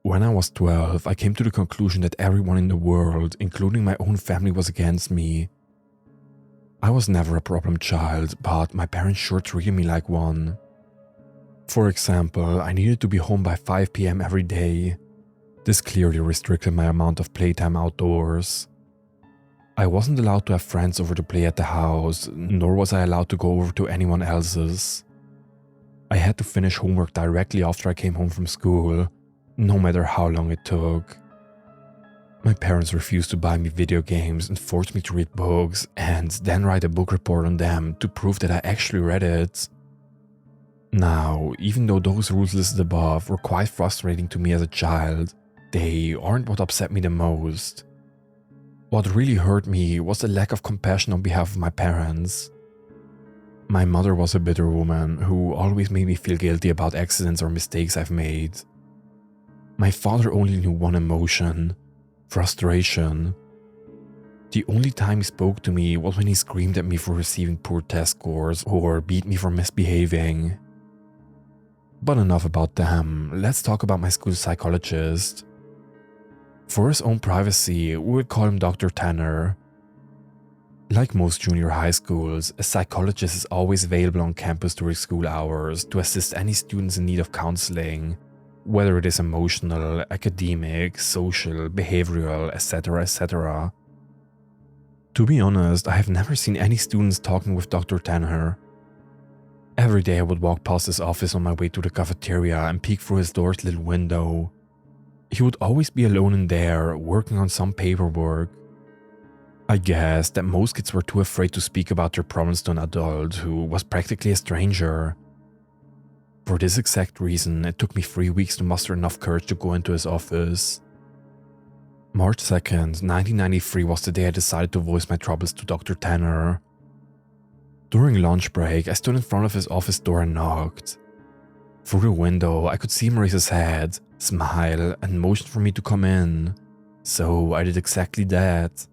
When I was 12, I came to the conclusion that everyone in the world, including my own family, was against me. I was never a problem child, but my parents sure treated me like one. For example, I needed to be home by 5 p.m. every day. This clearly restricted my amount of playtime outdoors. I wasn't allowed to have friends over to play at the house, nor was I allowed to go over to anyone else's. I had to finish homework directly after I came home from school, no matter how long it took. My parents refused to buy me video games and forced me to read books and then write a book report on them to prove that I actually read it. Now, even though those rules listed above were quite frustrating to me as a child, they aren't what upset me the most. What really hurt me was the lack of compassion on behalf of my parents. My mother was a bitter woman who always made me feel guilty about accidents or mistakes I've made. My father only knew one emotion: frustration. The only time he spoke to me was when he screamed at me for receiving poor test scores or beat me for misbehaving. But enough about them, let's talk about my school psychologist. For his own privacy, we would call him Dr. Tanner. Like most junior high schools, a psychologist is always available on campus during school hours to assist any students in need of counseling, whether it is emotional, academic, social, behavioral, etc., etc. To be honest, I have never seen any students talking with Dr. Tanner. Every day I would walk past his office on my way to the cafeteria and peek through his door's little window. He would always be alone in there, working on some paperwork. I guess that most kids were too afraid to speak about their problems to an adult who was practically a stranger. For this exact reason, it took me 3 weeks to muster enough courage to go into his office. March 2nd, 1993 was the day I decided to voice my troubles to Dr. Tanner. During lunch break, I stood in front of his office door and knocked. Through the window, I could see him raise his head, smile, and motion for me to come in, so I did exactly that.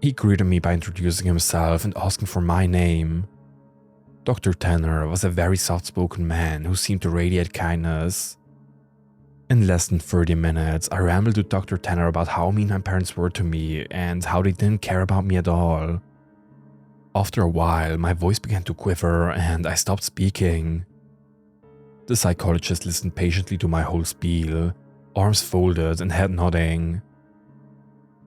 He greeted me by introducing himself and asking for my name. Dr. Tanner was a very soft-spoken man who seemed to radiate kindness. In less than 30 minutes, I rambled to Dr. Tanner about how mean my parents were to me and how they didn't care about me at all. After a while, my voice began to quiver and I stopped speaking. The psychologist listened patiently to my whole spiel, arms folded and head nodding.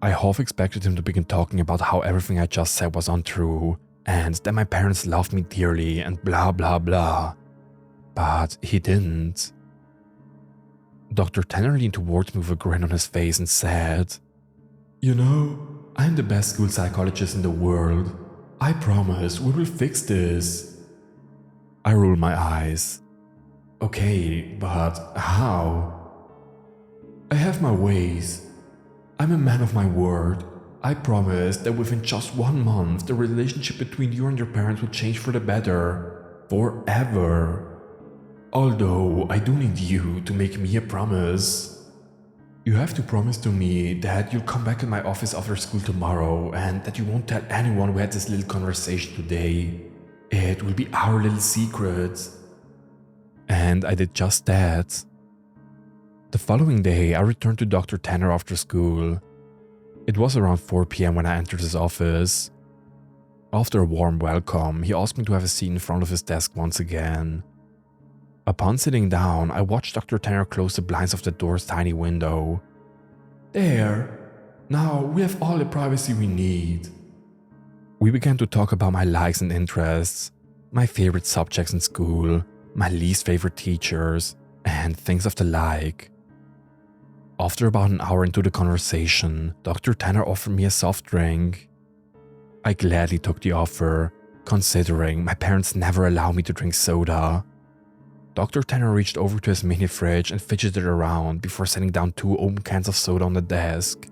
I half expected him to begin talking about how everything I just said was untrue and that my parents loved me dearly and blah blah blah. But he didn't. Dr. Tanner leaned towards me with a grin on his face and said, "You know, I'm the best school psychologist in the world. I promise we will fix this." I rolled my eyes. "Okay, but how?" "I have my ways. I'm a man of my word. I promise that within just 1 month, the relationship between you and your parents will change for the better. Forever. Although, I do need you to make me a promise. You have to promise to me that you'll come back in my office after school tomorrow and that you won't tell anyone we had this little conversation today. It will be our little secret." And I did just that. The following day, I returned to Dr. Tanner after school. It was around 4 p.m. when I entered his office. After a warm welcome, he asked me to have a seat in front of his desk once again. Upon sitting down, I watched Dr. Tanner close the blinds of the door's tiny window. "There. Now we have all the privacy we need." We began to talk about my likes and interests, my favorite subjects in school, my least favorite teachers, and things of the like. After about an hour into the conversation, Dr. Tanner offered me a soft drink. I gladly took the offer, considering my parents never allow me to drink soda. Dr. Tanner reached over to his mini fridge and fidgeted around before setting down 2 open cans of soda on the desk.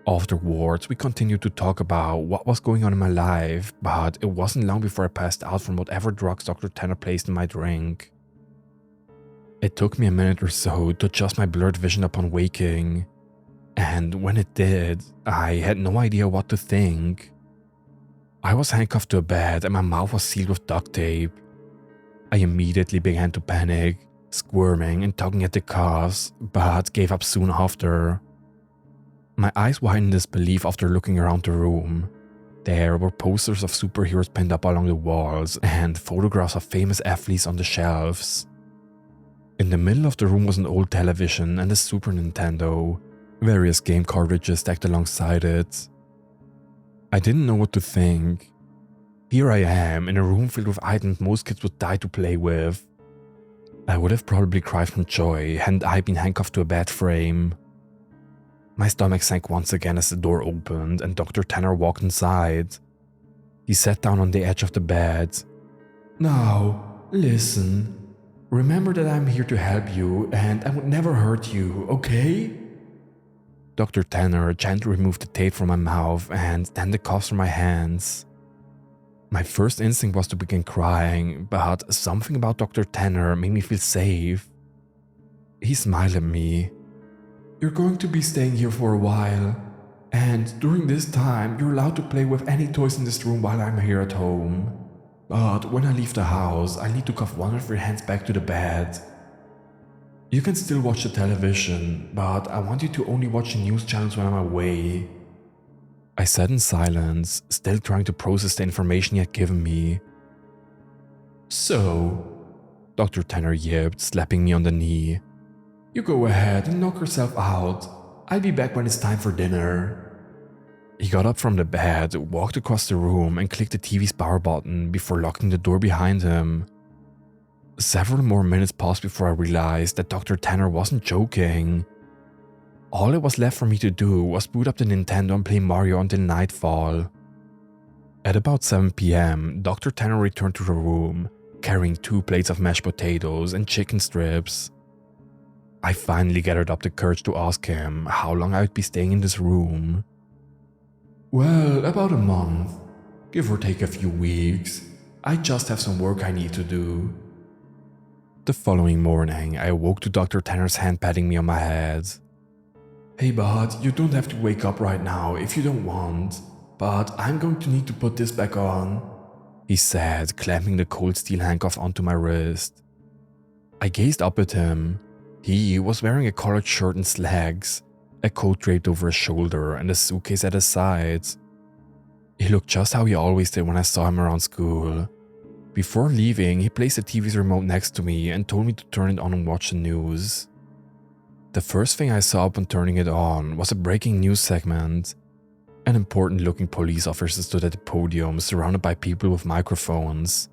Afterwards, we continued to talk about what was going on in my life, but it wasn't long before I passed out from whatever drugs Dr. Tanner placed in my drink. It took me a minute or so to adjust my blurred vision upon waking, and when it did, I had no idea what to think. I was handcuffed to a bed and my mouth was sealed with duct tape. I immediately began to panic, squirming and tugging at the cuffs, but gave up soon after. My eyes widened in disbelief after looking around the room. There were posters of superheroes pinned up along the walls and photographs of famous athletes on the shelves. In the middle of the room was an old television and a Super Nintendo, various game cartridges stacked alongside it. I didn't know what to think. Here I am, in a room filled with items most kids would die to play with. I would have probably cried from joy hadn't I been handcuffed to a bed frame. My stomach sank once again as the door opened and Dr. Tanner walked inside. He sat down on the edge of the bed. "Now, listen. Remember that I'm here to help you and I would never hurt you, okay?" Dr. Tanner gently removed the tape from my mouth and then the cuffs from my hands. My first instinct was to begin crying, but something about Dr. Tanner made me feel safe. He smiled at me. "You're going to be staying here for a while, and during this time you're allowed to play with any toys in this room while I'm here at home. But when I leave the house, I need to cuff one of your hands back to the bed. You can still watch the television, but I want you to only watch the news channels when I'm away." I sat in silence, still trying to process the information he had given me. "So," Dr. Tanner yipped, slapping me on the knee. "You go ahead and knock yourself out. I'll be back when it's time for dinner." He got up from the bed, walked across the room and clicked the TV's power button before locking the door behind him. Several more minutes passed before I realized that Dr. Tanner wasn't joking. All that was left for me to do was boot up the Nintendo and play Mario until nightfall. At about 7 p.m., Dr. Tanner returned to the room, carrying 2 plates of mashed potatoes and chicken strips. I finally gathered up the courage to ask him how long I would be staying in this room. "Well, about a month, give or take a few weeks. I just have some work I need to do." The following morning, I awoke to Dr. Tanner's hand patting me on my head. "Hey bud, you don't have to wake up right now if you don't want, but I'm going to need to put this back on," he said, clamping the cold steel handcuff onto my wrist. I gazed up at him. He was wearing a collared shirt and slacks, a coat draped over his shoulder and a suitcase at his side. He looked just how he always did when I saw him around school. Before leaving, he placed the TV's remote next to me and told me to turn it on and watch the news. The first thing I saw upon turning it on was a breaking news segment. An important-looking police officer stood at the podium surrounded by people with microphones.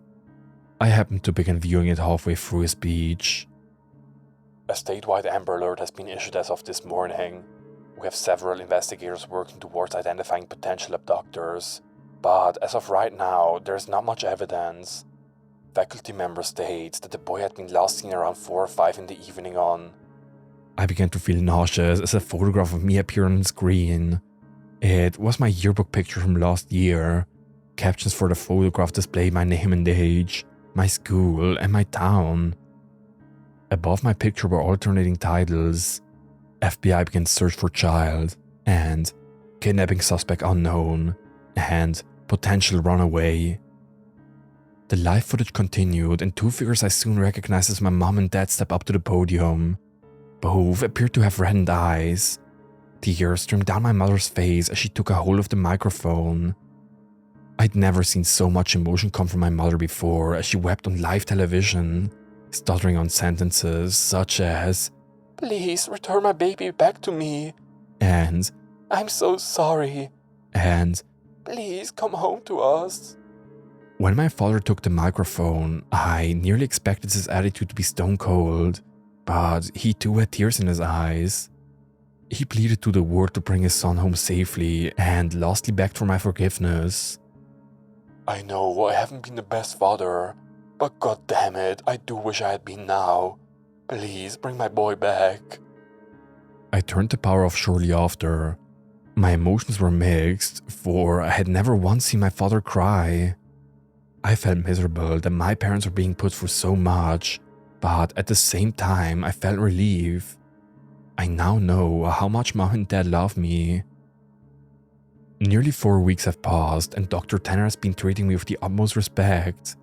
I happened to begin viewing it halfway through his speech. "A statewide Amber Alert has been issued as of this morning. We have several investigators working towards identifying potential abductors, but as of right now, there is not much evidence. Faculty member states that the boy had been last seen around 4 or 5 in the evening on." I began to feel nauseous as a photograph of me appeared on the screen. It was my yearbook picture from last year. Captions for the photograph displayed my name and age, my school, and my town. Above my picture were alternating titles: FBI begins search for child, and Kidnapping suspect unknown, and Potential runaway. The live footage continued and 2 figures I soon recognized as my mom and dad stepped up to the podium. Both appeared to have reddened eyes. Tears streamed down my mother's face as she took a hold of the microphone. I'd never seen so much emotion come from my mother before as she wept on live television, stuttering on sentences such as, "Please return my baby back to me," and "I'm so sorry," and "Please come home to us." When my father took the microphone, I nearly expected his attitude to be stone cold, but he too had tears in his eyes. He pleaded to the world to bring his son home safely and lastly begged for my forgiveness. "I know I haven't been the best father, but god damn it, I do wish I had been now. Please bring my boy back." I turned the power off shortly after. My emotions were mixed, for I had never once seen my father cry. I felt miserable that my parents were being put through so much, but at the same time I felt relief. I now know how much mom and dad love me. Nearly 4 weeks have passed and Dr. Tanner has been treating me with the utmost respect.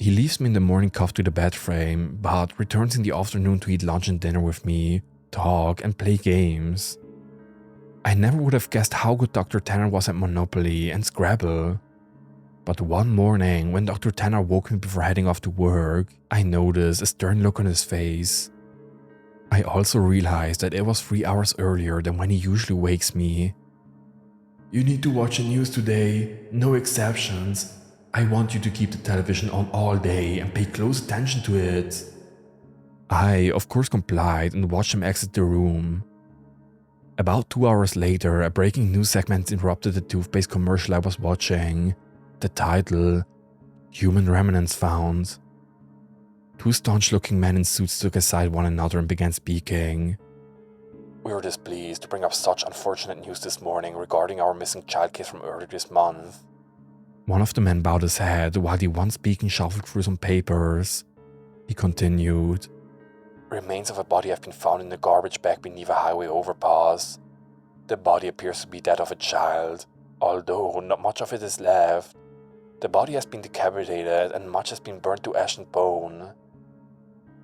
He leaves me in the morning cuffed to the bed frame, but returns in the afternoon to eat lunch and dinner with me, talk and play games. I never would have guessed how good Dr. Tanner was at Monopoly and Scrabble. But one morning, when Dr. Tanner woke me before heading off to work, I noticed a stern look on his face. I also realized that it was 3 hours earlier than when he usually wakes me. "You need to watch the news today, no exceptions. I want you to keep the television on all day and pay close attention to it." I, of course, complied and watched him exit the room. About 2 hours later, a breaking news segment interrupted the toothpaste commercial I was watching. The title, "Human Remnants Found." Two staunch-looking men in suits took aside one another and began speaking. "We are displeased to bring up such unfortunate news this morning regarding our missing child case from earlier this month." One of the men bowed his head while the one speaking shuffled through some papers. He continued. "Remains of a body have been found in the garbage bag beneath a highway overpass. The body appears to be that of a child, although not much of it is left. The body has been decapitated and much has been burnt to ash and bone."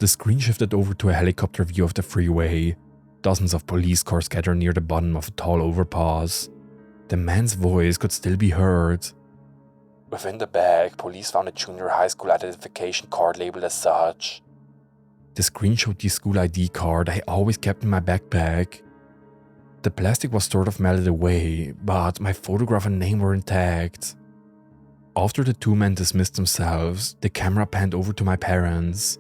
The screen shifted over to a helicopter view of the freeway. Dozens of police cars gathered near the bottom of a tall overpass. The man's voice could still be heard. "Within the bag, police found a junior high school identification card labeled as such." The screen showed the school ID card I always kept in my backpack. The plastic was sort of melted away, but my photograph and name were intact. After the two men dismissed themselves, the camera panned over to my parents.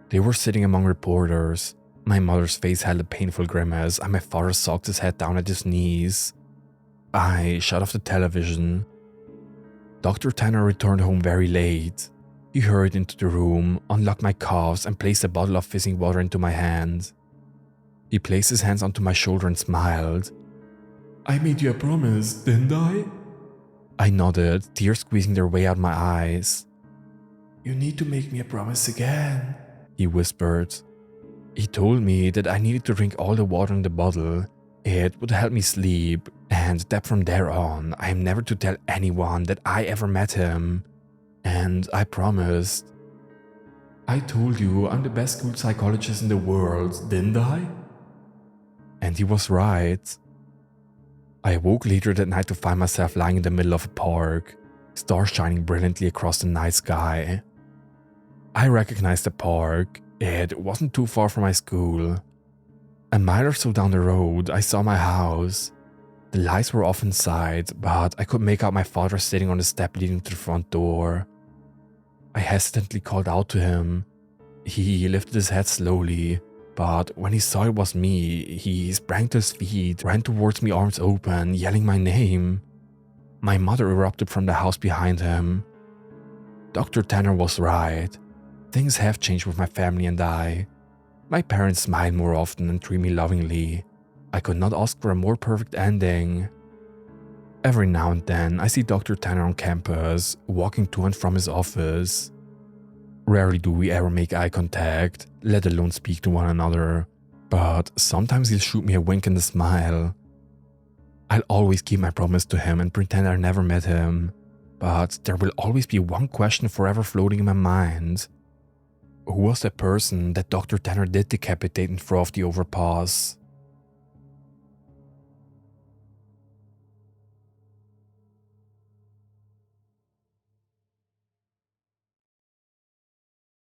They were sitting among reporters. My mother's face held a painful grimace and my father socked his head down at his knees. I shut off the television. Dr. Tanner returned home very late. He hurried into the room, unlocked my cuffs and placed a bottle of fizzing water into my hand. He placed his hands onto my shoulder and smiled. "I made you a promise, didn't I?" I nodded, tears squeezing their way out my eyes. "You need to make me a promise again," he whispered. He told me that I needed to drink all the water in the bottle. It would help me sleep, and that from there on, I am never to tell anyone that I ever met him. And I promised. "I told you I'm the best school psychologist in the world, didn't I?" And he was right. I awoke later that night to find myself lying in the middle of a park, stars shining brilliantly across the night sky. I recognized the park. It wasn't too far from my school. A mile or so down the road, I saw my house. The lights were off inside, but I could make out my father sitting on the step leading to the front door. I hesitantly called out to him. He lifted his head slowly, but when he saw it was me, he sprang to his feet, ran towards me arms open, yelling my name. My mother erupted from the house behind him. Dr. Tanner was right. Things have changed with my family and I. My parents smile more often and treat me lovingly. I could not ask for a more perfect ending. Every now and then, I see Dr. Tanner on campus, walking to and from his office. Rarely do we ever make eye contact, let alone speak to one another, but sometimes he'll shoot me a wink and a smile. I'll always keep my promise to him and pretend I never met him, but there will always be one question forever floating in my mind. Who was the person that Dr. Tanner did decapitate and throw off the overpass?